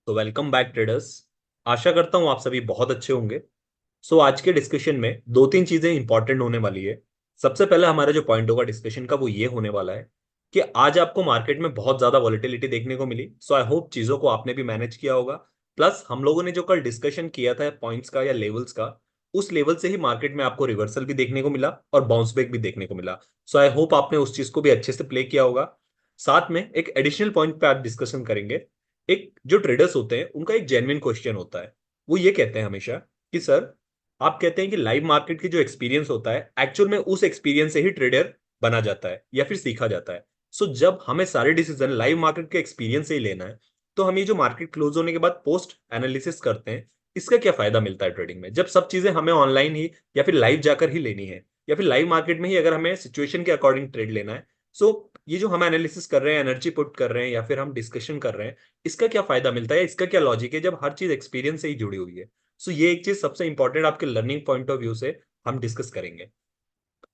तो welcome back traders. आशा करता हूं आप सभी बहुत अच्छे होंगे। आज के डिस्कशन में दो तीन चीजें इंपॉर्टेंट होने वाली है। सबसे पहले हमारा जो पॉइंट होगा डिस्कशन का वो ये होने वाला है कि आज आपको मार्केट में बहुत ज्यादा वॉलेटिलिटी देखने को मिली। आई होप चीजों को आपने भी मैनेज किया होगा। प्लस हम लोगों ने जो कल डिस्कशन किया था पॉइंट्स का या लेवल्स का, उस लेवल से ही मार्केट में आपको रिवर्सल भी देखने को मिला और बाउंस बैक भी देखने को मिला। आई होप आपने उस चीज को भी अच्छे से प्ले किया होगा। साथ में एक एडिशनल पॉइंट पे आज डिस्कशन करेंगे। एक जो ट्रेडर्स होते हैं उनका एक जेन्युइन क्वेश्चन होता है। वो ये कहते हैं हमेशा कि सर, आप कहते हैं कि लाइव मार्केट की जो एक्सपीरियंस होता है एक्चुअल में उस एक्सपीरियंस से ही ट्रेडर बना जाता है या फिर सीखा जाता है। जब हमें सारे डिसीजन लाइव मार्केट के एक्सपीरियंस से ही लेना है, तो हम ये जो मार्केट क्लोज होने के बाद पोस्ट एनालिसिस करते हैं, इसका क्या फायदा मिलता है ट्रेडिंग में, जब सब चीजें हमें ऑनलाइन ही या फिर लाइव जाकर ही लेनी है, या फिर लाइव मार्केट में ही अगर हमें सिचुएशन के अकॉर्डिंग ट्रेड लेना है। ये जो हम एनालिसिस कर रहे हैं, एनर्जी पुट कर रहे हैं या फिर हम डिस्कशन कर रहे हैं, इसका क्या फायदा मिलता है, इसका क्या लॉजिक है जब हर चीज एक्सपीरियंस से ही जुड़ी हुई है। ये एक चीज सबसे इंपॉर्टेंट आपके लर्निंग पॉइंट ऑफ व्यू से हम डिस्कस करेंगे।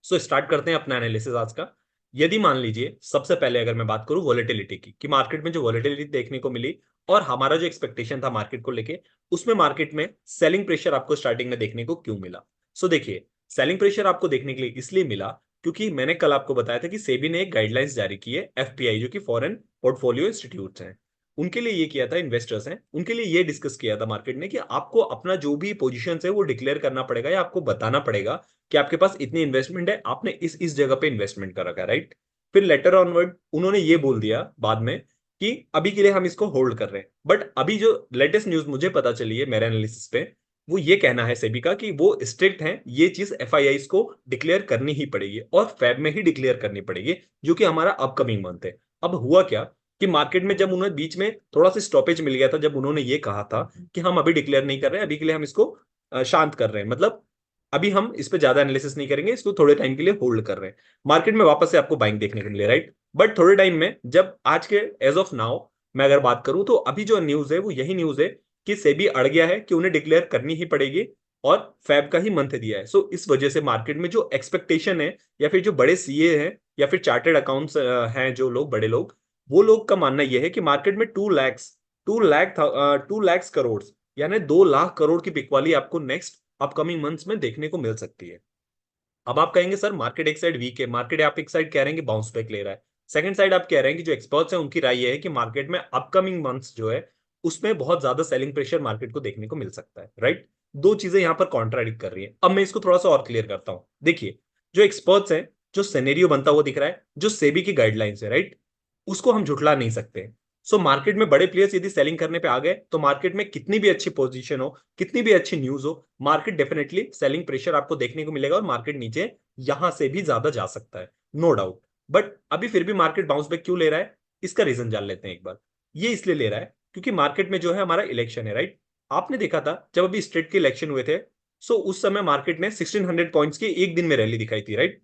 स्टार्ट करते हैं अपना एनालिसिस आज का। यदि मान लीजिए सबसे पहले अगर मैं बात करूं वॉलेटिलिटी की, कि मार्केट में जो वॉलेटिलिटी देखने को मिली और हमारा जो एक्सपेक्टेशन था मार्केट को लेके, उसमें मार्केट में सेलिंग प्रेशर आपको स्टार्टिंग में देखने को क्यों मिला। देखिए, सेलिंग प्रेशर आपको देखने के लिए इसलिए मिला क्योंकि मैंने कल आपको बताया था कि सेबी ने एक गाइडलाइंस जारी की है, एफपीआई जो कि फॉरेन पोर्टफोलियो इंस्टीट्यूट हैं, उनके लिए ये किया था, इन्वेस्टर्स हैं उनके लिए ये डिस्कस किया था मार्केट ने कि आपको अपना जो भी पोजीशन है वो डिक्लेयर करना पड़ेगा या आपको बताना पड़ेगा कि आपके पास इतनी इन्वेस्टमेंट है, आपने इस जगह पे इन्वेस्टमेंट कर रखा है, राइट। फिर लेटर ऑनवर्ड उन्होंने ये बोल दिया बाद में कि अभी के लिए हम इसको होल्ड कर रहे हैं। बट अभी जो लेटेस्ट न्यूज मुझे पता चली है मेरे एनालिसिस पे, वो ये कहना है सेबी का कि वो स्ट्रिक्ट हैं, ये चीज एफआईआई को डिक्लेयर करनी ही पड़ेगी और फेब में ही डिक्लेयर करनी पड़ेगी, जो कि हमारा अपकमिंग मंथ है। अब हुआ क्या कि मार्केट में जब उन्हें बीच में थोड़ा सा स्टॉपेज मिल गया था, जब उन्होंने ये कहा था कि हम अभी डिक्लेयर नहीं कर रहे हैं, अभी के लिए हम इसको शांत कर रहे हैं, मतलब अभी हम इस पे ज्यादा एनालिसिस नहीं करेंगे, इसको थोड़े टाइम के लिए होल्ड कर रहे हैं। मार्केट में वापस से आपको बाइंग देखने को मिले, राइट। बट थोड़े टाइम में जब आज के एज ऑफ नाउ मैं अगर बात करूं, तो अभी जो न्यूज है वो यही न्यूज है कि सेबी अड़ गया है कि उन्हें डिक्लेयर करनी ही पड़ेगी और फैब का ही मंथ दिया है। इस वजह से मार्केट में जो एक्सपेक्टेशन है, या फिर जो बड़े सीए हैं या फिर चार्टेड अकाउंट्स हैं, जो लोग बड़े लोग, वो लोग का मानना यह है कि मार्केट में 2 लाख करोड़, यानी 2 लाख करोड़ की बिकवाली आपको नेक्स्ट अपकमिंग मंथ्स में देखने को मिल सकती है। अब आप कहेंगे सर, मार्केट एक साइड वीक है, मार्केट आप एक साइड कह रहे हैं कि बाउंस बैक ले रहा है, सेकंड साइड आप कह रहे हैं कि जो एक्सपर्ट्स हैं उनकी राय यह है कि मार्केट में अपकमिंग मंथ्स जो है उसमें बहुत ज्यादा सेलिंग प्रेशर मार्केट को देखने को मिल सकता है, राइट। दो चीजें यहां पर कॉन्ट्राडिक्ट कर रही है। अब मैं इसको थोड़ा सा और क्लियर करता हूं। देखिए, जो एक्सपर्ट्स हैं, जो सिनेरियो बनता हुआ दिख रहा है, जो सेबी की गाइडलाइंस है, राइट, उसको हम झुठला नहीं सकते। मार्केट में बड़े प्लेयर्स यदि सेलिंग करने पे आ गए, तो मार्केट में कितनी भी अच्छी पोजीशन हो, कितनी भी अच्छी न्यूज हो, मार्केट डेफिनेटली सेलिंग प्रेशर आपको देखने को मिलेगा और मार्केट नीचे यहां से भी ज्यादा जा सकता है, नो डाउट। बट अभी फिर भी मार्केट बाउंस बैक क्यों ले रहा है, इसका रीजन जान लेते हैं एक बार। ये इसलिए ले रहा है क्योंकि मार्केट में जो है हमारा इलेक्शन है, राइट। आपने देखा था जब अभी स्टेट के इलेक्शन हुए थे, उस समय मार्केट ने 1600 पॉइंट्स की एक दिन में रैली दिखाई थी, राइट।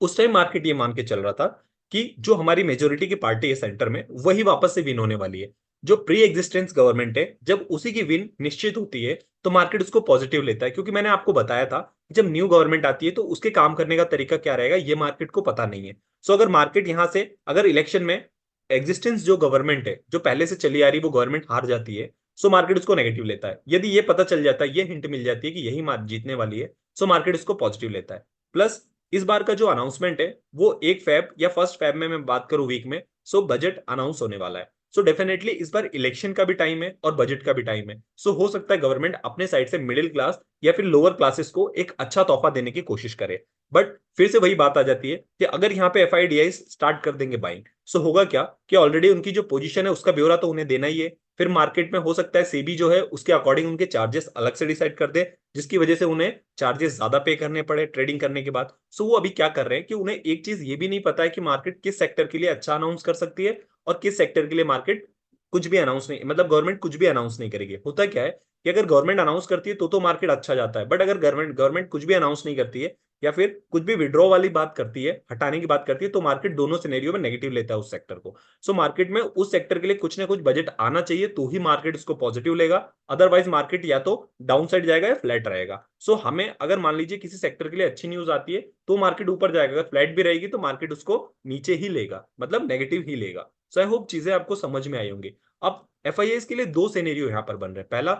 उस टाइम मार्केट ये मान के चल रहा था कि जो हमारी मेजोरिटी की पार्टी है सेंटर में, वही वापस से विन होने वाली है। जो प्री एग्जिस्टेंस गवर्नमेंट है, जब उसी की विन निश्चित होती है, तो मार्केट उसको पॉजिटिव लेता है, क्योंकि मैंने आपको बताया था जब न्यू गवर्नमेंट आती है तो उसके काम करने का तरीका क्या रहेगा ये मार्केट को पता नहीं है। अगर मार्केट यहां से, अगर इलेक्शन में एग्जिस्टेंस जो गवर्नमेंट है जो पहले से चली आ रही वो गवर्नमेंट हार जाती है, मार्केट उसको नेगेटिव लेता है। यदि ये पता चल जाता है, ये हिंट मिल जाती है कि यही जीतने वाली है, मार्केट इसको पॉजिटिव लेता है। प्लस इस बार का जो अनाउंसमेंट है वो 1 फेब या फर्स्ट फेब में मैं बात करूं वीक में, बजट अनाउंस होने वाला है। डेफिनेटली इस बार इलेक्शन का भी टाइम है और बजट का भी टाइम है। हो सकता है गवर्नमेंट अपने साइड से मिडिल क्लास या फिर लोअर क्लासेस को एक अच्छा तोहफा देने की कोशिश करे। बट फिर से वही बात आ जाती है कि अगर यहाँ पे एफआईडीआई स्टार्ट कर देंगे बाइंग, होगा क्या कि ऑलरेडी उनकी जो पोजीशन है उसका ब्यौरा तो उन्हें देना ही है। फिर मार्केट में हो सकता है सेबी जो है उसके अकॉर्डिंग उनके चार्जेस अलग से डिसाइड कर दे, जिसकी वजह से उन्हें चार्जेस ज्यादा पे करने पड़े ट्रेडिंग करने के बाद। वो अभी क्या कर रहे हैं कि उन्हें एक चीज ये भी नहीं पता है कि मार्केट किस सेक्टर के लिए अच्छा अनाउंस कर सकती है और किस सेक्टर के लिए मार्केट कुछ भी अनाउंस नहीं, मतलब गवर्नमेंट कुछ भी अनाउंस नहीं करेगी। होता क्या है कि अगर गवर्नमेंट अनाउंस करती है तो मार्केट अच्छा जाता है, बट अगर गवर्नमेंट गवर्नमेंट कुछ भी अनाउंस नहीं करती है या फिर कुछ भी विड्रॉ वाली बात करती है, हटाने की बात करती है, तो मार्केट दोनों सिनेरियो में नेगेटिव लेता है उस सेक्टर को। मार्केट में उस सेक्टर के लिए कुछ ना कुछ बजट आना चाहिए तो ही मार्केट उसको पॉजिटिव लेगा, अदरवाइज मार्केट या तो डाउन साइड जाएगा या फ्लैट रहेगा। हमें अगर मान लीजिए किसी सेक्टर के लिए अच्छी न्यूज आती है तो मार्केट ऊपर जाएगा, अगर फ्लैट भी रहेगी तो मार्केट उसको नीचे ही लेगा, मतलब नेगेटिव ही लेगा। आई होप चीजें आपको समझ में आई होंगी। अब एफआईआई के लिए दो सिनेरियो यहाँ पर बन रहे हैं। पहला,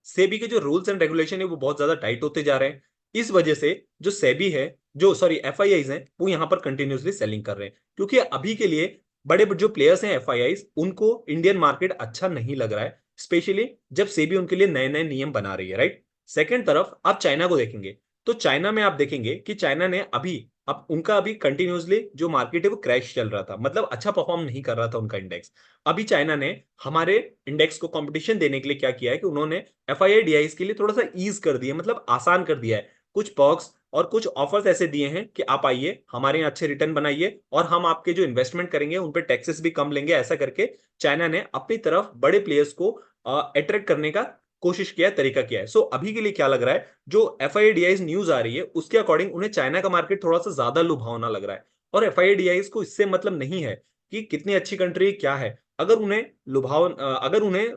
सेबी के जो रूल्स एंड रेगुलेशन है वो बहुत ज्यादा टाइट होते जा रहे हैं, इस वजह से जो सेबी है, जो सॉरी एफआईआईज हैं, वो यहाँ पर कंटिन्यूसली सेलिंग कर रहे हैं, क्योंकि अभी के लिए बड़े जो प्लेयर्स हैं एफआईआईज, उनको इंडियन मार्केट अच्छा नहीं लग रहा है, स्पेशली जब सेबी उनके लिए नए नए नियम बना रही है, राइट। सेकेंड तरफ आप चाइना को देखेंगे, तो चाइना में आप देखेंगे कि चाइना ने अभी, अब उनका अभी कंटिन्यूसली जो मार्केट है वो क्रैश चल रहा था, मतलब अच्छा परफॉर्म नहीं कर रहा था उनका इंडेक्स। अभी चाइना ने हमारे इंडेक्स को कंपटीशन देने के लिए क्या किया है कि उन्होंने एफआईआई डीआईस के लिए थोड़ा सा ईज कर दिया, मतलब आसान कर दिया है, कुछ पर्क्स और कुछ ऑफर्स ऐसे दिए हैं कि आप आइए हमारे यहाँ अच्छे रिटर्न बनाइए और हम आपके जो इन्वेस्टमेंट करेंगे उन पे टैक्सेस भी कम लेंगे, ऐसा करके चाइना ने अपनी तरफ बड़े प्लेयर्स को अट्रैक्ट करने का कोशिश किया है, तरीका किया है। सो अभी के लिए क्या लग रहा है, जो एफआईडीआईज न्यूज आ रही है उसके अकॉर्डिंग उन्हें चाइना का मार्केट थोड़ा सा ज्यादा लुभावना लग रहा है। और एफआईडीआईज को इससे मतलब नहीं है कि कितनी अच्छी कंट्री क्या है, अगर उन्हें अगर उन्हें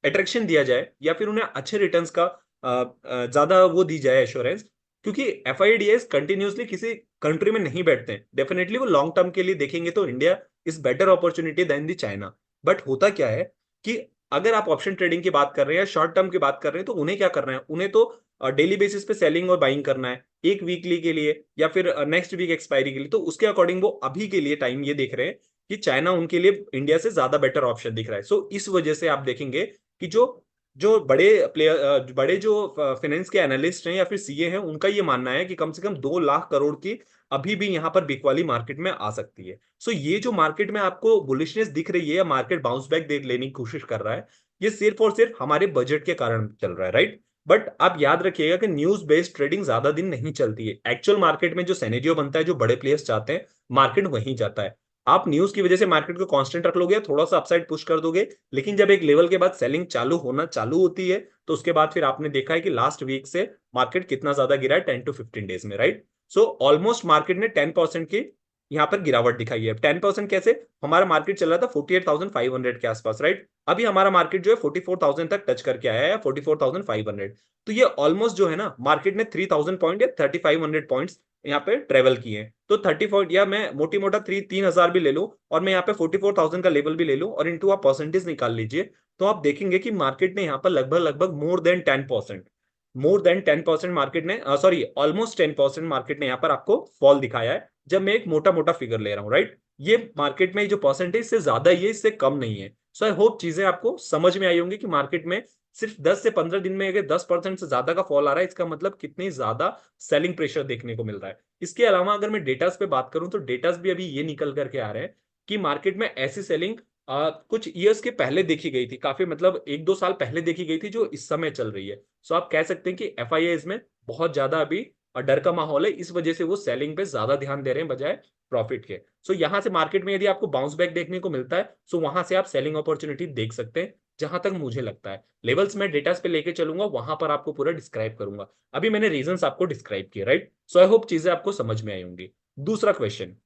अट्रैक्शन दिया जाए या फिर उन्हें अच्छे रिटर्न्स का ज्यादा वो दी जाए एश्योरेंस, क्योंकि एफआईडीएस कंटिन्यूसली किसी कंट्री में नहीं बैठते हैं, डेफिनेटली वो लॉन्ग टर्म के लिए देखेंगे तो India is better opportunity than the China. But होता क्या है कि अगर आप ऑप्शन ट्रेडिंग की बात कर रहे हैं या शॉर्ट टर्म की बात कर रहे हैं, तो उन्हें क्या करना है, उन्हें तो डेली बेसिस पे सेलिंग और बाइंग करना है, एक वीकली के लिए या फिर नेक्स्ट वीक एक्सपायरी के लिए, तो उसके अकॉर्डिंग वो अभी के लिए टाइम ये देख रहे हैं कि चाइना उनके लिए इंडिया से ज्यादा बेटर ऑप्शन दिख रहा है। सो इस वजह से आप देखेंगे कि जो जो बड़े प्लेयर, बड़े जो फाइनेंस के एनालिस्ट हैं या फिर सीए हैं, उनका ये मानना है कि कम से कम 2 लाख करोड़ की अभी भी यहाँ पर बिकवाली मार्केट में आ सकती है। सो ये जो मार्केट में आपको बुलिशनेस दिख रही है या मार्केट बाउंस बैक दे लेने की कोशिश कर रहा है, ये सिर्फ और सिर्फ हमारे बजट के कारण चल रहा है, राइट। बट आप याद रखिएगा कि न्यूज बेस्ड ट्रेडिंग ज्यादा दिन नहीं चलती है, एक्चुअल मार्केट में जो सिनेरियो बनता है, जो बड़े प्लेयर्स चाहते हैं, मार्केट वहीं जाता है। आप न्यूज की वजह से मार्केट को कांस्टेंट रख लोगे, थोड़ा सा अपसाइड पुश कर दोगे, लेकिन जब एक लेवल के बाद सेलिंग चालू होती है, तो उसके बाद फिर आपने देखा है कि लास्ट वीक से मार्केट कितना ज्यादा गिरा है 10 to 15 डेज में, राइट। सो ऑलमोस्ट मार्केट ने 10% की यहाँ पर गिरावट दिखाई है। 10% कैसे, हमारा मार्केट चल रहा था 48,500 के आसपास, राइट। अभी हमारा मार्केट जो है 44,000 तक टच करके आया है, 44,500। तो ये ऑलमोस्ट जो है ना, मार्केट ने 3,000 पॉइंट या 3,500 पॉइंट्स यहाँ पे ट्रेवल किए हैं। तो 30 या मैं मोटी मोटा 3,000 भी ले लूं और मैं यहाँ पे 44,000 का लेवल भी ले लूं और इनटू आप परसेंटेज निकाल लीजिए, तो आप देखेंगे कि मार्केट ने यहाँ पर लगभग लगभग मोर देन 10% मार्केट ने, सॉरी ऑलमोस्ट 10% मार्केट ने यहाँ पर आपको फॉल दिखाया है, जब मैं एक मोटा मोटा फिगर ले रहा हूँ, राइट। ये मार्केट में जो परसेंटेज से ज्यादा ही है, इससे कम नहीं है। सो आई होप चीजें आपको समझ में आई होंगी कि मार्केट में सिर्फ 10 से 15 दिन में अगर 10% से ज्यादा का फॉल आ रहा है, इसका मतलब कितनी ज्यादा सेलिंग प्रेशर देखने को मिल रहा है। इसके अलावा अगर मैं डेटास पे बात करूं, तो डेटास भी अभी ये निकल करके आ रहे हैं कि मार्केट में ऐसी सेलिंग कुछ ईयर्स के पहले देखी गई थी, काफी मतलब 1-2 साल पहले देखी गई थी, जो इस समय चल रही है। सो आप कह सकते हैं कि एफआईआई में बहुत ज्यादा अभी डर का माहौल है, इस वजह से वो सेलिंग पे ज्यादा ध्यान दे रहे हैं बजाय प्रॉफिट के। सो यहां से मार्केट में यदि आपको बाउंस बैक देखने को मिलता है, सो वहां से आप सेलिंग अपॉर्चुनिटी देख सकते हैं। जहां तक मुझे लगता है लेवल्स में डेटास पे लेके चलूंगा, वहां पर आपको पूरा डिस्क्राइब करूंगा। अभी मैंने रीजंस आपको डिस्क्राइब किए, राइट। सो आई होप चीजें आपको समझ में आई होंगी। दूसरा क्वेश्चन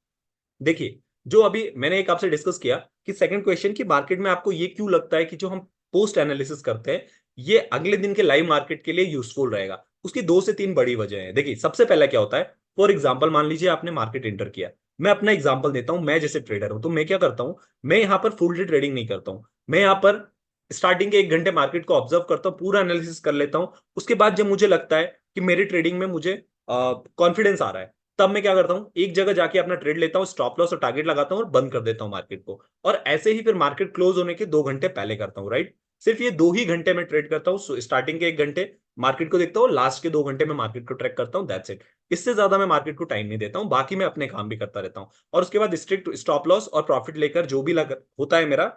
देखिए, जो अभी मैंने एक आपसे डिस्कस किया कि सेकंड क्वेश्चन की मार्केट में आपको ये क्यों लगता है कि जो हम पोस्ट एनालिसिस करते हैं, ये अगले दिन के लाइव मार्केट के लिए यूजफुल रहेगा, उसकी 2 से 3 बड़ी वजह है। देखिए, सबसे पहला क्या होता है, फॉर एग्जाम्पल मान लीजिए आपने मार्केट एंटर किया, मैं अपना एग्जाम्पल देता हूं, मैं जैसे ट्रेडर हूं तो मैं क्या करता हूं, मैं यहां पर फुल डे ट्रेडिंग नहीं करता हूं, मैं यहां पर स्टार्टिंग के 1 घंटे मार्केट को ऑब्जर्व करता हूं, पूरा एनालिसिस कर लेता हूं। उसके बाद जब मुझे लगता है कि मेरी ट्रेडिंग में मुझे कॉन्फिडेंस आ रहा है, तब मैं क्या करता हूं, एक जगह जाके अपना ट्रेड लेता हूं, स्टॉप लॉस और टारगेट लगाता हूं और बंद कर देता हूं मार्केट को। और ऐसे ही फिर मार्केट क्लोज होने के 2 घंटे पहले करता हूं, राइट। सिर्फ ये 2 ही घंटे में ट्रेड करता हूं, स्टार्टिंग के 1 घंटे मार्केट को देखता हूं, लास्ट के 2 घंटे में मार्केट को ट्रैक करता हूं, दैट्स इट। इससे ज्यादा मैं मार्केट को टाइम नहीं देता हूं, बाकी मैं अपने काम भी करता रहता हूं। और उसके बाद स्ट्रिक्ट स्टॉप लॉस और प्रॉफिट लेकर जो भी होता है मेरा,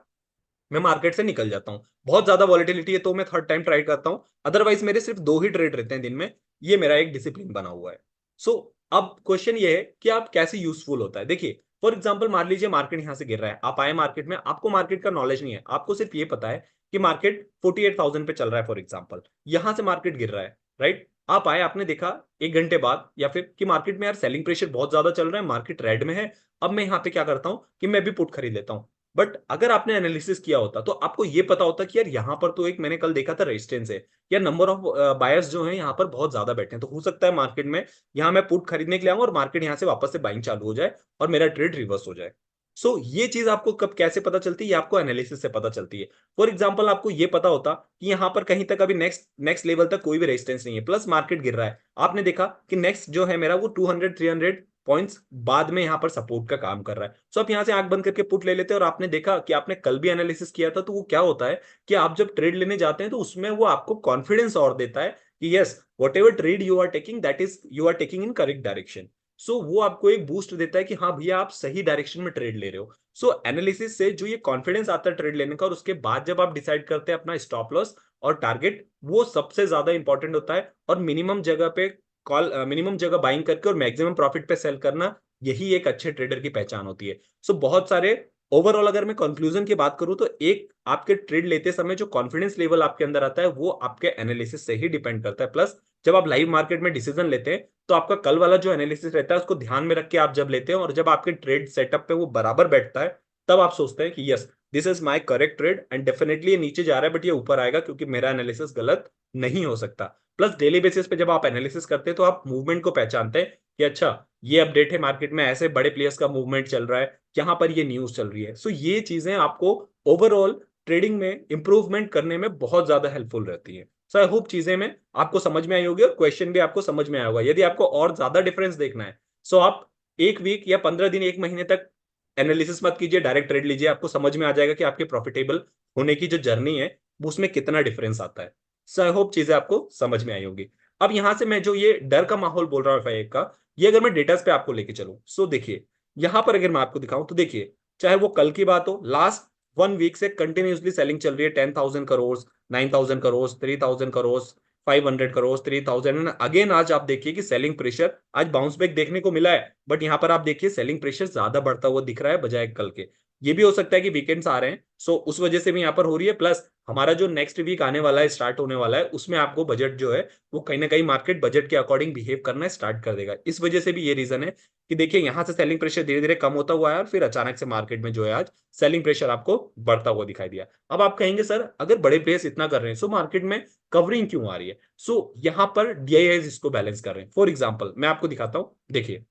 मैं मार्केट से निकल जाता हूँ। बहुत ज्यादा वॉलेटिलिटी है तो मैं थर्ड टाइम ट्राई करता हूँ, अदरवाइज मेरे सिर्फ 2 ही ट्रेड रहते हैं दिन में। ये मेरा एक डिसिप्लिन बना हुआ है। सो अब क्वेश्चन ये है कि आप कैसे यूजफुल होता है। देखिए, फॉर एग्जाम्पल मान लीजिए मार्केट यहां से गिर रहा है, आप आए मार्केट में, आपको मार्केट का नॉलेज नहीं है, आपको सिर्फ ये पता है कि मार्केट 48,000 पे चल रहा है फॉर एग्जाम्पल, यहां से मार्केट गिर रहा है, राइट। आप आए, आपने देखा 1 घंटे बाद या फिर कि मार्केट में यार सेलिंग प्रेशर बहुत ज्यादा चल रहा है, मार्केट रेड में है, अब मैं यहाँ पे क्या करता हूँ कि मैं भी पुट खरीद लेता हूँ। बट अगर आपने एनालिसिस किया होता तो आपको ये पता होता कि यार यहाँ पर तो एक मैंने कल देखा था रेजिस्टेंस है, या नंबर ऑफ बायर्स जो है यहाँ पर बहुत ज्यादा बैठे हैं, तो हो सकता है मार्केट में यहाँ मैं पुट खरीदने के लिए आऊँ और मार्केट यहाँ से वापस से बाइंग चालू हो जाए और मेरा ट्रेड रिवर्स हो जाए। सो ये चीज आपको कब कैसे पता चलती है, ये आपको एनालिसिस से पता चलती है। फॉर एग्जांपल आपको ये पता होता कि यहाँ पर कहीं तक अभी नेक्स्ट नेक्स्ट लेवल तक कोई भी रेजिस्टेंस नहीं है, प्लस मार्केट गिर रहा है, आपने देखा कि नेक्स्ट जो है मेरा वो 200-300 पॉइंट्स बाद में यहाँ पर सपोर्ट का काम कर रहा है। सो आप यहाँ से आंख बंद करके पुट ले लेते हैं, और आपने देखा कि आपने कल भी एनालिसिस किया था, तो वो क्या होता है कि आप जब ट्रेड लेने जाते हैं तो उसमें वो आपको कॉन्फिडेंस और देता है कि yes, whatever trade you are taking that is you are taking in correct direction. So वो आपको एक बूस्ट देता है कि हाँ भैया आप सही डायरेक्शन में ट्रेड ले रहे हो। सो एनालिसिस से जो ये कॉन्फिडेंस आता है ट्रेड लेने का, और उसके बाद जब आप डिसाइड करते हैं अपना स्टॉप लॉस और टारगेट, वो सबसे ज्यादा इंपॉर्टेंट होता है। और मिनिमम जगह पे मिनिमम जगह बाइंग करके और मैक्सिमम प्रॉफिट पे सेल करना, यही एक अच्छे ट्रेडर की पहचान होती है। सो बहुत सारे ओवरऑल अगर मैं कंक्लूजन की बात करूं, तो एक आपके ट्रेड लेते समय जो कॉन्फिडेंस लेवल आपके अंदर आता है वो आपके एनालिसिस से ही डिपेंड करता है। प्लस जब आप लाइव मार्केट में डिसीजन लेते हैं, तो आपका कल वाला जो एनालिसिस रहता है उसको ध्यान में रख के आप जब लेते हैं, और जब आपके ट्रेड सेटअप पे वो बराबर बैठता है, तब आप सोचते हैं कि yes, this is my correct trade, and definitely ये नीचे जा रहा है बट ये ऊपर आएगा, क्योंकि मेरा एनालिसिस गलत नहीं हो सकता। प्लस डेली बेसिस पे जब आप एनालिसिस करते हैं, तो आप मूवमेंट को पहचानते हैं कि अच्छा, ये अपडेट है मार्केट में, ऐसे बड़े प्लेयर्स का मूवमेंट चल रहा है, यहाँ पर ये न्यूज चल रही है। सो ये चीजें आपको ओवरऑल ट्रेडिंग में इंप्रूवमेंट करने में बहुत ज्यादा हेल्पफुल रहती है। सो आई होप चीजें में आपको समझ में आई होगी, और क्वेश्चन भी आपको समझ में आया होगा। यदि आपको और ज्यादा डिफरेंस देखना है, सो आप एक वीक या 15 दिन, एक महीने तक एनालिसिस मत कीजिए, डायरेक्ट ट्रेड लीजिए, आपको समझ में आ जाएगा कि आपके प्रॉफिटेबल होने की जो जर्नी है वो उसमें कितना डिफरेंस आता है। सो आई होप चीजें आपको समझ में आई होगी। अब यहां से मैं जो ये डर का माहौल बोल रहा हूँ FIA का, ये अगर मैं डेटास पे आपको लेके चलूं, सो देखिए यहां पर अगर मैं आपको दिखाऊं, तो देखिए चाहे वो कल की बात हो, लास्ट 1 वीक से कंटिन्यूसली सेलिंग चल रही है। 10,000 करोड़, 9,000 करोड़, 3,000 करोड़, 500 करोड़, 3,000। अगेन आज आप देखिए कि सेलिंग प्रेशर आज बाउंस बैक देखने को मिला है, बट यहां पर आप देखिए सेलिंग प्रेशर ज्यादा बढ़ता हुआ दिख रहा है बजाय कल के। ये भी हो सकता है कि वीकेंड्स आ रहे हैं, सो उस वजह से भी यहाँ पर हो रही है। प्लस हमारा जो नेक्स्ट वीक आने वाला है, स्टार्ट होने वाला है, उसमें आपको बजट जो है वो कहीं ना कहीं मार्केट बजट के अकॉर्डिंग बिहेव करना स्टार्ट कर देगा। इस वजह से भी ये रीजन है कि देखिए यहां से सेलिंग प्रेशर धीरे धीरे कम होता हुआ है, और फिर अचानक से मार्केट में जो है आज सेलिंग प्रेशर आपको बढ़ता हुआ दिखाई दिया। अब आप कहेंगे सर, अगर बड़े प्लेयर्स इतना कर रहे हैं, सो मार्केट में कवरिंग क्यों आ रही है? सो यहां पर DIIs इसको बैलेंस कर रहे हैं। फॉर एग्जाम्पल मैं आपको दिखाता हूं, देखिए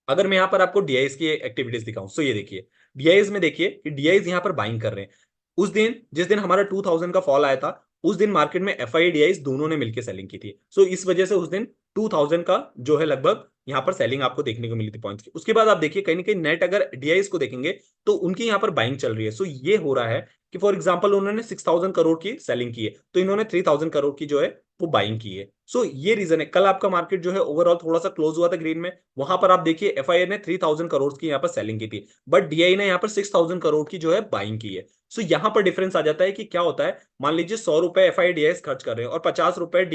अगर मैं यहाँ पर आपको DIIs की एक्टिविटीज दिखाऊं, सो ये देखिए DIIs में देखिए कि DIIs यहाँ पर बाइंग कर रहे हैं। उस दिन जिस दिन हमारा 2000 का फॉल आया था, उस दिन मार्केट में FIA DIIs दोनों ने मिलकर सेलिंग की थी। सो इस वजह से उस दिन 2000 का जो है लगभग यहाँ पर सेलिंग आपको देखने को मिली थी पॉइंट्स की। उसके बाद आप देखिए कहीं ना कहीं नेट अगर DIIs को देखेंगे, तो उनकी यहाँ पर बाइंग चल रही है। सो ये हो रहा है कि फॉर एग्जाम्पल उन्होंने 6,000 करोड़ की सेलिंग की है, तो इन्होंने 3,000 करोड़ की जो है वो बाइंग की है। सो ये रीजन है। कल आपका मार्केट जो है ओवरऑल थोड़ा सा क्लोज हुआ था ग्रीन में, वहां पर आप देखिए FIA ने 3,000 करोड़ की यहाँ पर सेलिंग की थी, बट DI ने यहाँ पर 6,000 करोड़ की जो है बाइंग की है। सो यहाँ पर डिफरेंस आ जाता है कि क्या होता है। मान लीजिए 100 रुपए FIA DIs खर्च कर रहे हैं, और 50 रुपए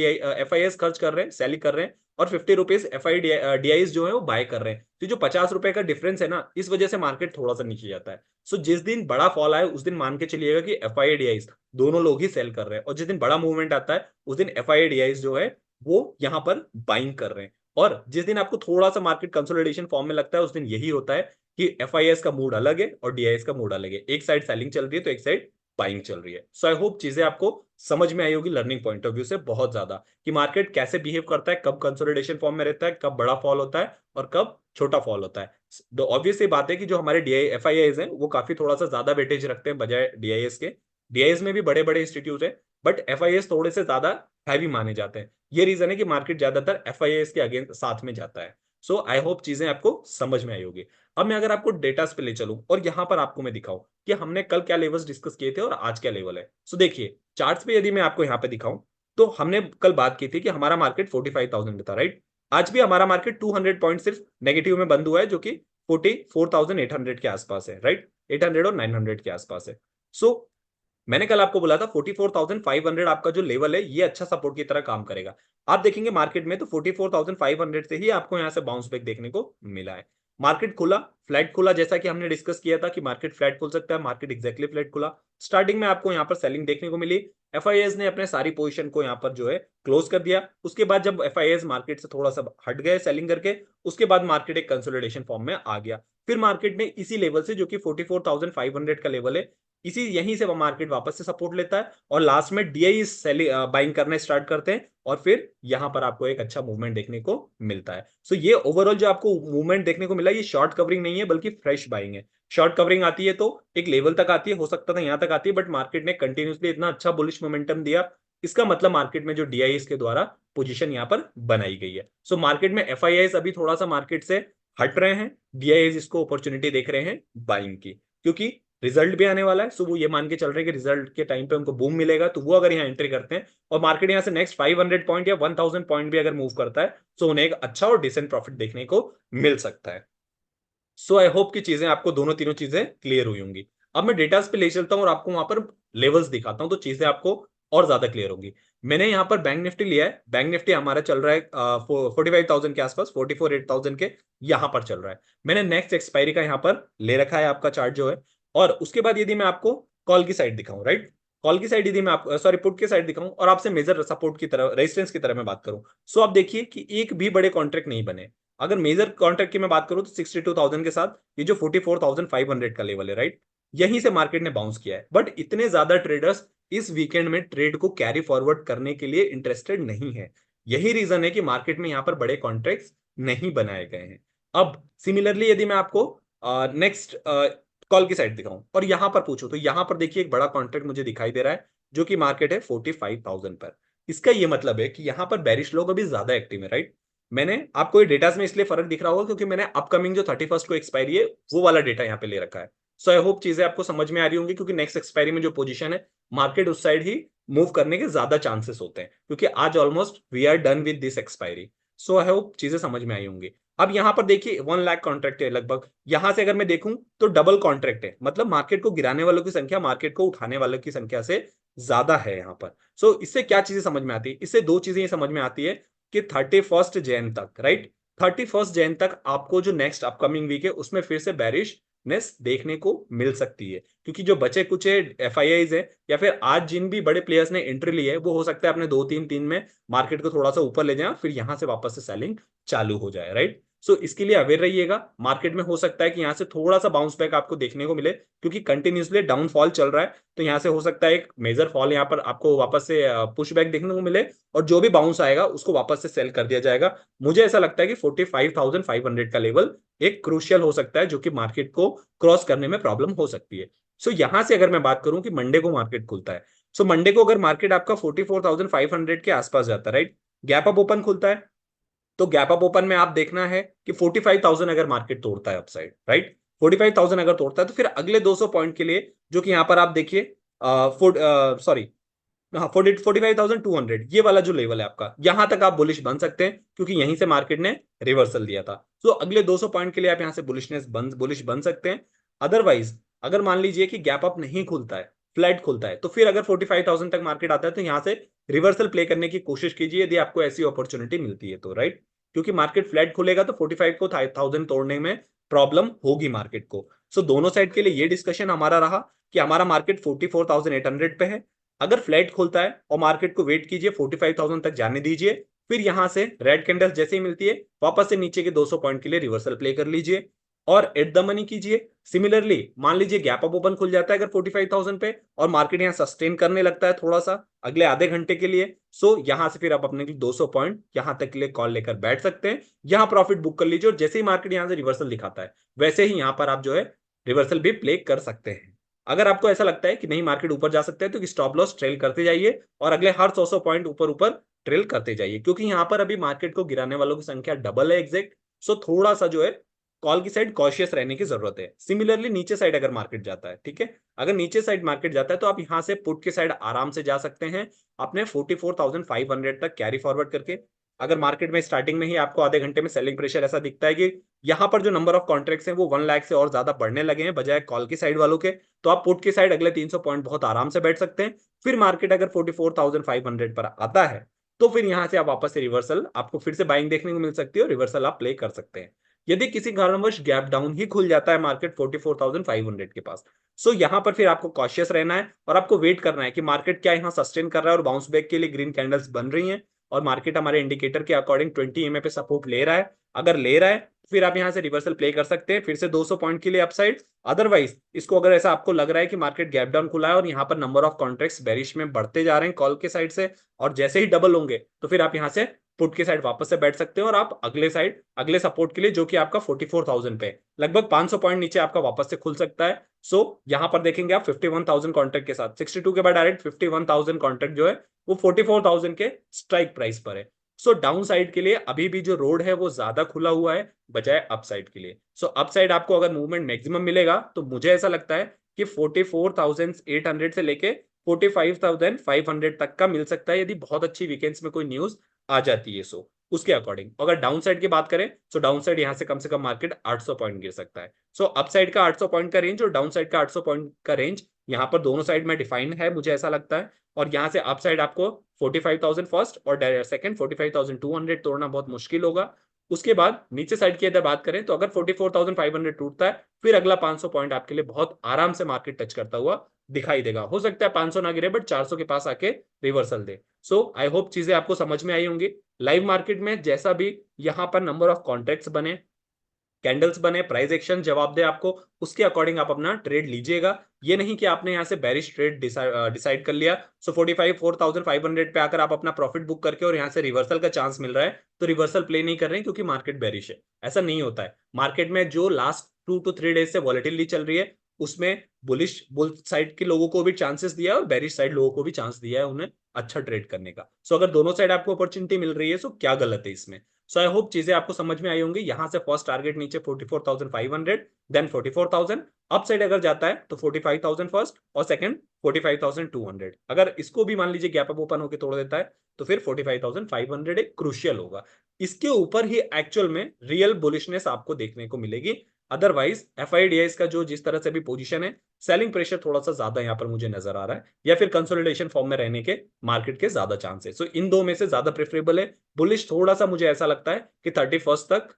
FIS खर्च कर रहे हैं, सेलिंग कर रहे हैं, और 50 रुपीज FIA DIs जो है वो बाय कर रहे हैं। तो जो 50 रुपए का डिफरेंस है ना, इस वजह से मार्केट थोड़ा सा नीचे जाता है। सो जिस दिन बड़ा फॉल आए, उस दिन मान के चलिएगा कि FIA DIs दोनों लोग ही सेल कर रहे हैं, और जिस दिन बड़ा मूवमेंट आता है, उस दिन FIA DIs जो है वो यहाँ पर बाइंग कर रहे हैं। और जिस दिन आपको थोड़ा सा मार्केट कंसोलिडेशन फॉर्म में लगता है, उस दिन यही होता है कि FIS का मूड अलग है और DIS का मूड अलग है। एक साइड सेलिंग चल रही है तो एक साइड बाइंग चल रही है। सो आई होप चीजें आपको समझ में आई होगी लर्निंग पॉइंट ऑफ व्यू से बहुत ज्यादा, कि मार्केट कैसे बिहेव करता है, कब कंसोलिडेशन फॉर्म में रहता है, कब बड़ा फॉल होता है और कब छोटा फॉल होता है। तो ऑब्वियस ये बात है कि जो हमारे FIIs हैं वो काफी थोड़ा सा ज्यादा वेटेज रखते हैं बजाय DIS के। DIS में भी बड़े बड़े इंस्टीट्यूट है, बट FIIs थोड़े से ज्यादा हैवी माने जाते हैं। ये रीजन है कि मार्केट ज्यादातर FIIs के अगेंस्ट साथ में जाता है। सो आई होप चीजें आपको समझ में आई होगी। अब मैं अगर आपको डेटा पे ले चलूं, और यहां पर आपको मैं दिखाऊं कि हमने कल क्या लेवल्स डिस्कस किए थे और आज क्या लेवल है। सो देखिए चार्ट्स पे यदि मैं आपको यहाँ पे दिखाऊं, तो हमने कल बात की थी कि हमारा मार्केट 45,000 था, राइट। आज भी हमारा मार्केट 200 पॉइंट सिर्फ नेगेटिव में बंद हुआ है, जो कि 44,800 के आसपास है, राइट। 800 और 900 के आसपास है। सो मैंने कल आपको बोला था 44,500 आपका जो लेवल है, ये अच्छा सपोर्ट की तरह काम करेगा। आप देखेंगे मार्केट में तो 44,500 से ही आपको यहां से बाउंस बैक देखने को मिला है। मार्केट खुला, फ्लैट खुला, जैसा कि हमने डिस्कस किया था कि मार्केट फ्लैट खुल सकता है, मार्केट एग्जैक्टली फ्लैट खुला। स्टार्टिंग में आपको यहाँ पर सेलिंग देखने को मिली, FIS ने अपने सारी पोजीशन को यहाँ पर जो है क्लोज कर दिया। उसके बाद जब FIS मार्केट से थोड़ा सा हट गए सेलिंग करके, उसके बाद मार्केट एक कंसोलिडेशन फॉर्म में आ गया। फिर मार्केट ने इसी लेवल से, जो कि 44,500 का लेवल है, इसी यहीं से मार्केट वापस से सपोर्ट लेता है और लास्ट में डीआई सेलिंग बाइंग करना स्टार्ट करते हैं और फिर यहां पर आपको एक अच्छा मूवमेंट देखने को मिलता है। सो ये ओवरऑल जो आपको मूवमेंट देखने को मिला ये शॉर्ट कवरिंग नहीं है बल्कि फ्रेश बाइंग है। शॉर्ट कवरिंग आती है तो एक लेवल तक आती है, हो सकता था यहां तक आती है, बट मार्केट ने कंटिन्यूसली इतना अच्छा बुलिश मोमेंटम दिया, इसका मतलब मार्केट में जो डीआई के द्वारा पोजीशन यहां पर बनाई गई है। सो मार्केट में एफआईआईस अभी थोड़ा सा मार्केट से हट रहे हैं, डीआईएस इसको अपॉर्चुनिटी देख रहे हैं बाइंग की, क्योंकि रिजल्ट भी आने वाला है। सो वो ये मान के चल रहे हैं कि रिजल्ट के टाइम पे उनको बूम मिलेगा, तो वो अगर यहाँ एंट्री करते हैं और मार्केट यहाँ से नेक्स्ट 500 पॉइंट या 1000 पॉइंट भी अगर मूव करता है तो उन्हें एक अच्छा और डिसेंट प्रॉफिट देखने को मिल सकता है। सो आई होप कि चीजें आपको दोनों तीनों चीजें क्लियर हुई होंगी। अब मैं डेटास पे ले चलता हूँ और आपको वहां पर लेवल्स दिखाता हूँ, तो चीजें आपको और ज्यादा क्लियर होंगी। मैंने यहाँ पर बैंक निफ्टी लिया है, बैंक निफ्टी हमारा चल रहा है 45,000 के आसपास, 44,800 के यहाँ पर चल रहा है। मैंने नेक्स्ट एक्सपायरी का यहाँ पर ले रखा है आपका चार्ट जो है। और उसके बाद यदि मैं आपको कॉल की साइड दिखाऊं, राइट, कॉल की साइड यदि मैं आप सॉरी पुट की साइड दिखाऊं और आपसे मेजर सपोर्ट की तरह रेजिस्टेंस की तरह मैं बात करूं, सो आप देखिए कि एक भी बड़े कॉन्ट्रैक्ट नहीं बने। अगर मेजर कॉन्ट्रैक्ट की मैं बात करूं तो 62,000 के साथ ये जो 44,500 का लेवल है, राइट, यहीं से मार्केट ने बाउंस किया है। बट इतने ज्यादा ट्रेडर्स इस वीकेंड में ट्रेड को कैरी फॉरवर्ड करने के लिए इंटरेस्टेड नहीं है। यही रीजन है कि मार्केट में यहां पर बड़े कॉन्ट्रैक्ट्स नहीं बनाए गए हैं। अब सिमिलरली यदि मैं आपको नेक्स्ट कॉल की साइड दिखाऊं और यहां पर पूछूं, तो यहां पर देखिए एक बड़ा कॉन्ट्रैक्ट मुझे दिखाई दे रहा है जो कि मार्केट है 45,000 पर। इसका यह मतलब है कि यहां पर बेरिश लोग अभी ज्यादा एक्टिव है, राइट। मैंने आपको ये डेटा में इसलिए फर्क दिख रहा होगा क्योंकि मैंने अपकमिंग जो 31st को एक्सपायरी है वो वाला डेटा यहाँ पे ले रखा है। सो आई होप चीजें आपको समझ में आ रही होंगी, क्योंकि नेक्स्ट एक्सपायरी में जो पोजीशन है मार्केट उस साइड ही मूव करने के ज्यादा चांसेस होते हैं, क्योंकि आज almost we are done with this expiry. So I hope चीजें समझ में आई होंगी। अब यहां पर देखिए 1 लाख कॉन्ट्रैक्ट है लगभग, यहां से अगर मैं देखूं तो डबल कॉन्ट्रैक्ट है, मतलब मार्केट को गिराने वालों की संख्या मार्केट को उठाने वालों की संख्या से ज्यादा है यहाँ पर। सो इससे क्या चीजें समझ में आती है, इससे दो चीजें ये समझ में आती है कि 31 जैन तक, राइट, 31 जैन तक आपको जो नेक्स्ट अपकमिंग वीक है उसमें फिर से बैरिशनेस देखने को मिल सकती है, क्योंकि जो बचे कुछ एफआईआईज है या फिर आज जिन भी बड़े प्लेयर्स ने एंट्री ली है वो हो सकता है अपने 2-3 दिन में मार्केट को थोड़ा सा ऊपर ले जाए, फिर यहां से वापस से सेलिंग चालू हो जाए, राइट। सो इसके लिए अवेयर रहिएगा। मार्केट में हो सकता है कि यहां से थोड़ा सा बाउंस बैक आपको देखने को मिले, क्योंकि कंटिन्यूसली डाउनफॉल चल रहा है, तो यहां से हो सकता है एक मेजर फॉल यहां पर आपको वापस से पुश बैक देखने को मिले और जो भी बाउंस आएगा उसको वापस से सेल कर दिया जाएगा। मुझे ऐसा लगता है कि 45,500 का लेवल एक क्रूशियल हो सकता है जो कि मार्केट को क्रॉस करने में प्रॉब्लम हो सकती है। सो यहां से अगर मैं बात करूं कि मंडे को मार्केट खुलता है, सो मंडे को अगर मार्केट आपका 44,500 के आसपास जाता है, राइट, गैप अप ओपन खुलता है, तो गैप अप ओपन में आप देखना है कि 45,000 अगर मार्केट तोड़ता है अपसाइड, राइट, 45,000 अगर तोड़ता है तो फिर अगले 200 पॉइंट के लिए जो कि यहां पर आप देखिए सॉरी हाँ 45,200 ये वाला जो लेवल है आपका, यहां तक आप बुलिश बन सकते हैं, क्योंकि यहीं से मार्केट ने रिवर्सल दिया था। तो अगले 200 पॉइंट के लिए आप यहां से बुलिश बन सकते हैं। अदरवाइज अगर मान लीजिए कि गैप अप नहीं खुलता है, फ्लैट खुलता है, तो फिर अगर 45,000 तक मार्केट आता है तो यहां से रिवर्सल प्ले करने की कोशिश कीजिए यदि आपको ऐसी अपॉर्चुनिटी मिलती है तो, राइट, क्योंकि मार्केट फ्लैट खुलेगा तो 45 को 1000 तोड़ने में प्रॉब्लम होगी मार्केट को। सो दोनों साइड के लिए ये डिस्कशन हमारा रहा कि हमारा मार्केट 44,800 पे है। अगर फ्लैट खुलता है और मार्केट को वेट कीजिए 45,000 तक जाने दीजिए, फिर यहां से रेड कैंडल जैसे ही मिलती है वापस से नीचे के 200 पॉइंट के लिए रिवर्सल प्ले कर लीजिए और एट द मनी कीजिए। सिमिलरली मान लीजिए गैप अप ओपन खुल जाता है अगर 45,000 पे और मार्केट यहां सस्टेन करने लगता है थोड़ा सा अगले आधे घंटे के लिए, सो यहां से फिर आप अपने 200 पॉइंट यहां तक के लिए कॉल लेकर बैठ सकते हैं, यहां प्रॉफिट बुक कर लीजिए और जैसे ही मार्केट यहां से रिवर्सल दिखाता है वैसे ही यहां पर आप जो है रिवर्सल भी प्ले कर सकते हैं। अगर आपको ऐसा लगता है कि नहीं मार्केट ऊपर जा सकता है तो स्टॉप लॉस ट्रेल करते जाइए और अगले हर 100 पॉइंट ऊपर ऊपर ट्रेल करते जाइए, क्योंकि यहां पर अभी मार्केट को गिराने वालों की संख्या डबल है एग्जैक्ट। सो थोड़ा सा जो है कॉल की साइड कॉशियस रहने की जरूरत है। सिमिलरली नीचे साइड अगर मार्केट जाता है, ठीक है, अगर नीचे साइड मार्केट जाता है तो आप यहां से पुट के साइड आराम से जा सकते हैं अपने 44,500 तक कैरी फॉरवर्ड करके। अगर मार्केट में स्टार्टिंग में ही आपको आधे घंटे में सेलिंग प्रेशर ऐसा दिखता है कि यहाँ पर जो नंबर ऑफ कॉन्ट्रैक्ट्स हैं वो 1 लाख से और ज्यादा बढ़ने लगे हैं बजाय कॉल की साइड वालों के, तो आप पुट की साइड अगले 300 पॉइंट बहुत आराम से बैठ सकते हैं। फिर मार्केट अगर 44,500 पर आता है तो फिर यहां से आप वापस से रिवर्सल आपको फिर से बाइंग देखने को मिल सकती है और रिवर्सल आप प्ले कर सकते हैं। यदि किसी कारणवश गैप डाउन ही खुल जाता है मार्केट 44,500 के पास, सो यहां पर फिर आपको कॉशियस रहना है और आपको वेट करना है कि मार्केट क्या यहां सस्टेन कर रहा है और बाउंस बैक के लिए ग्रीन कैंडल्स बन रही हैं, और मार्केट हमारे इंडिकेटर के अकॉर्डिंग 20 EMA पे सपोर्ट ले रहा है, अगर ले रहा है फिर आप यहां से रिवर्सल प्ले कर सकते हैं फिर से 200 पॉइंट के लिए अपसाइड। अदरवाइज इसको अगर ऐसा आपको लग रहा है कि मार्केट गैप डाउन खुला है और यहाँ पर नंबर ऑफ कॉन्ट्रैक्ट्स बेरिश में बढ़ते जा रहे हैं कॉल के साइड से, और जैसे ही डबल होंगे तो फिर आप यहाँ से पुट के साइड वापस से बैठ सकते हो और आप अगले साइड अगले सपोर्ट के लिए जो कि आपका 44,000 पे लगभग 500 पॉइंट नीचे आपका वापस से खुल सकता है। सो यहां पर देखेंगे आप 51,000 कॉन्ट्रैक्ट के साथ 62 के बाद डायरेक्ट 51,000 कॉन्ट्रैक्ट जो है वो 44,000 के स्ट्राइक प्राइस पर है। सो डाउन साइड के लिए अभी भी जो रोड है वो ज्यादा खुला हुआ है बजाय अपसाइड के लिए। सो अपसाइड आपको अगर मूवमेंट मैक्सिमम मिलेगा तो मुझे ऐसा लगता है कि 44,800 से लेके 45,500 तक का मिल सकता है यदि बहुत अच्छी वीकेंड्स में कोई न्यूज आ जाती है। सो उसके अकॉर्डिंग अगर डाउन साइड की बात करें तो डाउन साइड यहां से कम मार्केट 800 पॉइंट गिर सकता है। सो अप साइड का 800 पॉइंट का रेंज और डाउन साइड का 800 पॉइंट का रेंज यहाँ पर दोनों साइड में डिफाइन है मुझे ऐसा लगता है। और यहाँ से अप साइड आपको 45,000 फर्स्ट और सेकंड 45,200 तोड़ना बहुत मुश्किल होगा। उसके बाद नीचे साइड की अगर बात करें तो अगर 44,500 टूटता है फिर अगला 500 पॉइंट आपके लिए बहुत आराम से मार्केट टच करता हुआ दिखाई देगा। हो सकता है 500 ना गिरे बट 400 के पास आके reversal they. So I hope चीजें आपको समझ में आई होंगी। लाइव मार्केट में जैसा भी यहाँ पर नंबर ऑफ कॉन्ट्रैक्ट्स बने, कैंडल्स बने, प्राइस एक्शन जवाब दे आपको, उसके अकॉर्डिंग आप अपना ट्रेड लीजिएगा। ये नहीं कि आपने यहाँ से बेरिश ट्रेड डिसाइड कर लिया सो 45,500 पे आकर आप अपना प्रॉफिट बुक करके और यहाँ से रिवर्सल का चांस मिल रहा है तो रिवर्सल प्ले नहीं कर रहे हैं क्योंकि मार्केट बेरिश है। ऐसा नहीं होता है। मार्केट में जो लास्ट 2 to 3 डेज से वॉलेटिलिटी चल रही है उसमें बुलिश बुल साइड के लोगों को भी चांसेस दिया है और बेरिश साइड लोगों को भी चांस दिया है उन्हें अच्छा ट्रेड करने का। सो अगर दोनों साइड आपको अपॉर्चुनिटी मिल रही है सो क्या गलत है इसमें। सो आई होप चीजें आपको समझ में आई होंगी। यहां से फर्स्ट टारगेट नीचे 44,500 देन 44,000, अप साइड अगर जाता है तो 45,000 फर्स्ट और सेकंड 45,200। अगर इसको भी मान लीजिए गैप अप ओपन होकर तोड़ देता है तो फिर 45,500 एक क्रूशियल होगा। इसके ऊपर ही एक्चुअल में रियल बुलिशनेस आपको देखने को मिलेगी। अदरवाइज एफआईडीआईस का जो जिस तरह से भी पोजीशन है सेलिंग प्रेशर थोड़ा सा ज्यादा यहाँ पर मुझे नजर आ रहा है या फिर कंसोलिडेशन फॉर्म में रहने के मार्केट के ज्यादा चांस है। सो इन दो में से ज्यादा प्रेफरेबल है बुलिश। थोड़ा सा मुझे ऐसा लगता है कि 31 तक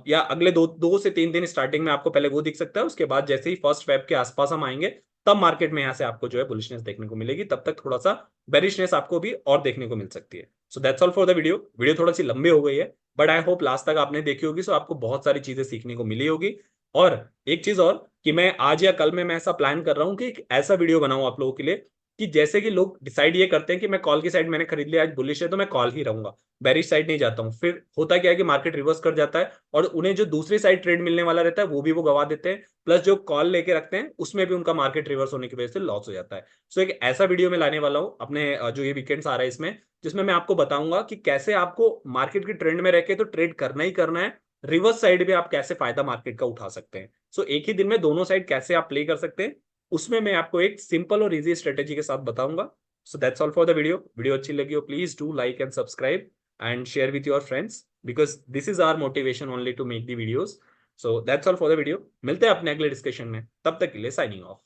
या अगले 2 से 3 दिन स्टार्टिंग में आपको पहले वो दिख सकता है, उसके बाद जैसे ही फर्स्ट फेब के आसपास हम आएंगे तब मार्केट में यहाँ से आपको जो है बुलिशनेस देखने को मिलेगी। तब तक थोड़ा सा बेरिशनेस आपको भी और देखने को मिल सकती है। सो that's all for the video. Video थोड़ा सी लंबी हो गई है बट आई होप लास्ट तक आपने देखी होगी सो आपको बहुत सारी चीजें सीखने को मिली होगी। और एक चीज और कि मैं आज या कल में मैं ऐसा प्लान कर रहा हूं कि एक ऐसा वीडियो बनाऊं आप लोगों के लिए कि जैसे कि लोग डिसाइड ये करते हैं कि मैं कॉल की साइड मैंने खरीद लिया आज बुलिश है तो मैं कॉल ही रहूंगा, बेरिश साइड नहीं जाता हूं। फिर होता क्या है कि मार्केट रिवर्स कर जाता है और उन्हें जो दूसरी साइड ट्रेड मिलने वाला रहता है वो भी वो गवा देते हैं, प्लस जो कॉल लेके रखते हैं उसमें भी उनका मार्केट रिवर्स होने की वजह से लॉस हो जाता है। सो एक ऐसा वीडियो में लाने वाला हूं अपने जो ये वीकेंड्स आ रहा है इसमें, जिसमें मैं आपको बताऊंगा कि कैसे आपको मार्केट की ट्रेंड में रहकर तो ट्रेड करना ही करना है, रिवर्स साइड भी आप कैसे फायदा मार्केट का उठा सकते हैं। सो एक ही दिन में दोनों साइड कैसे आप प्ले कर सकते हैं उसमें मैं आपको एक सिंपल और इजी स्ट्रेटेजी के साथ बताऊंगा। So that's all for the video. Video अच्छी लगी हो please do like and subscribe and share with your friends because this is our motivation only to make the videos. So that's all for the video. मिलते हैं अपने अगले discussion में, तब तक के लिए साइनिंग ऑफ।